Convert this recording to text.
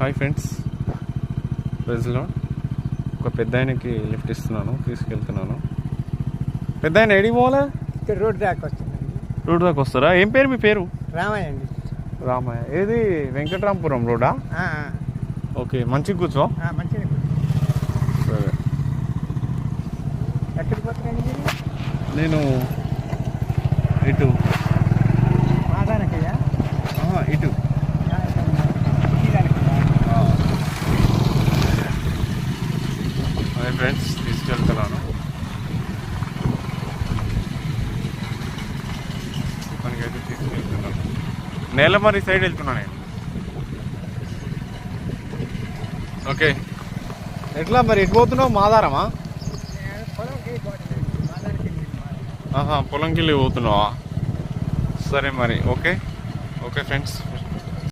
Hi friends, ప్రజలో ఒక పెద్ద ఆయనకి లిఫ్ట్ ఇస్తున్నాను, తీసుకెళ్తున్నాను. పెద్ద ఆయన ఏడికి పోవాలా? ఇక్కడ రోడ్ దాకా వస్తుందండి. రోడ్ దాకా వస్తారా? ఏం పేరు మీ పేరు? రామయ్య అండి. రామయ్య. ఏది వెంకటరాంపురం రోడా? ఓకే, మంచిగా కూర్చో. మంచిగా. సరే, ఎక్కడికి పోతున్నాండి మీరు? నేను ఇటు మాదానకయ్యా? ఇటు అదే ఫ్రెండ్స్, తీసుకెళ్తున్నాను. మనకైతే తీసుకెళ్తున్నాను. నేలమరి సైడ్ వెళ్తున్నా నేను. ఓకే, ఎట్లా మరి ఎటు పోతున్నావు? మాదారమా? పొలంకి వెళ్ళి పోతున్నావా? సరే మరి. Okay okay friends.